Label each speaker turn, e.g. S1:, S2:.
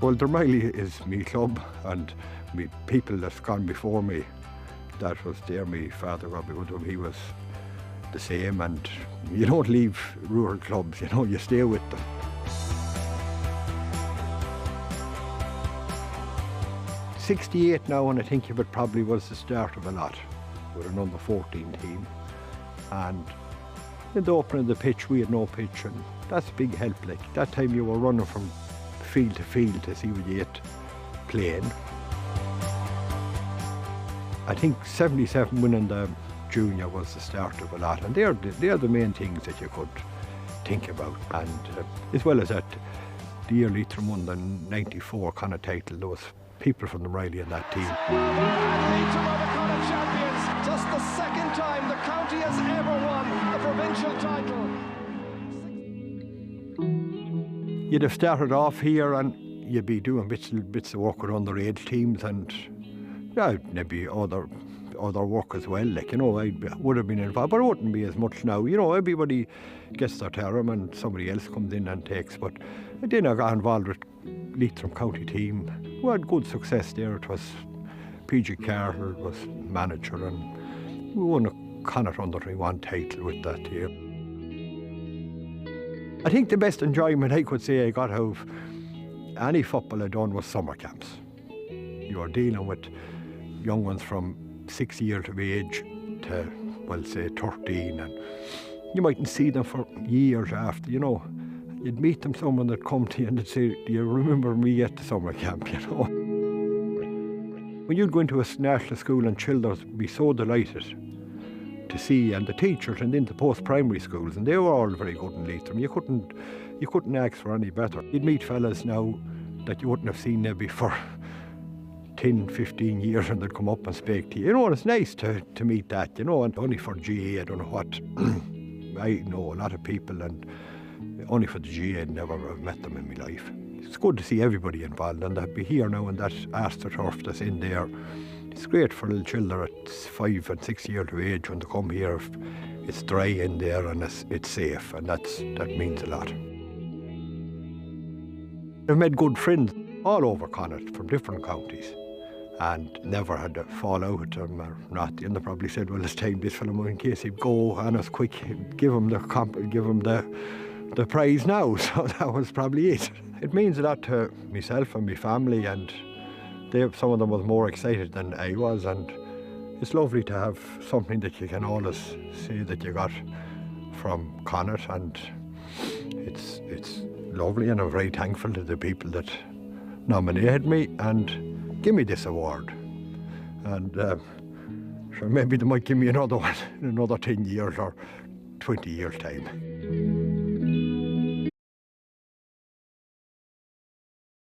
S1: Well, Dermiley is me club, and me people that's gone before me, that was there. My father, Robbie Woodham, he was the same, and you don't leave rural clubs, you know, you stay with them. '68 now, when I think of it, probably was the start of a lot, with an under 14 team. And in the opening of the pitch, we had no pitch, and that's a big help. Like, that time you were running from field to field to see what you get playing. I think 77 winning the junior was the start of a lot, and they're the main things that you could think about. And as well as that, the year Leitrim won the '94 Connacht title. There was people from the Riley in that team.
S2: Leitrim are the Connacht champions. Just the second time the county has ever won a provincial title.
S1: You'd have started off here and you'd be doing bits of work with underage teams, and maybe other work as well. Like, you know, I would have been involved, but it wouldn't be as much now. You know, everybody gets their term and somebody else comes in and takes. But then I got involved with Leitrim County team. We had good success there. It was TG4 was manager, and we won a Connacht under 21 title with that year. I think the best enjoyment I could say I got out of any football I'd done was summer camps. You were dealing with young ones from 6 years of age to, well, say 13, and you mightn't see them for years after, you know. You'd meet them, someone that'd come to you and they'd say, "Do you remember me at the summer camp?" You know. When you'd go into a national school and children would be so delighted to see, and the teachers, and into post-primary schools, and they were all very good in Leitrim. You couldn't ask for any better. You'd meet fellas now that you wouldn't have seen maybe for 10, 15 years, and they'd come up and speak to you. You know, and it's nice to meet that, you know, and only for GA, I don't know what. I know a lot of people, and only for the GA, I'd never have met them in my life. It's good to see everybody involved, and they'd be here now, and that AstroTurf that's in there. It's great for little children at 5 and 6 years of age when they come here. It's dry in there and it's safe, and that means a lot. I've made good friends all over Connacht from different counties, and never had a fall out with them or not. And they probably said, "Well, it's time this fellow, in case he'd go on us quick, give him the prize now." So that was probably it. It means a lot to myself and my family, and some of them was more excited than I was, and it's lovely to have something that you can always say that you got from Connacht, and it's lovely, and I'm very thankful to the people that nominated me and give me this award. And sure, maybe they might give me another one in another 10 years or 20 years' time.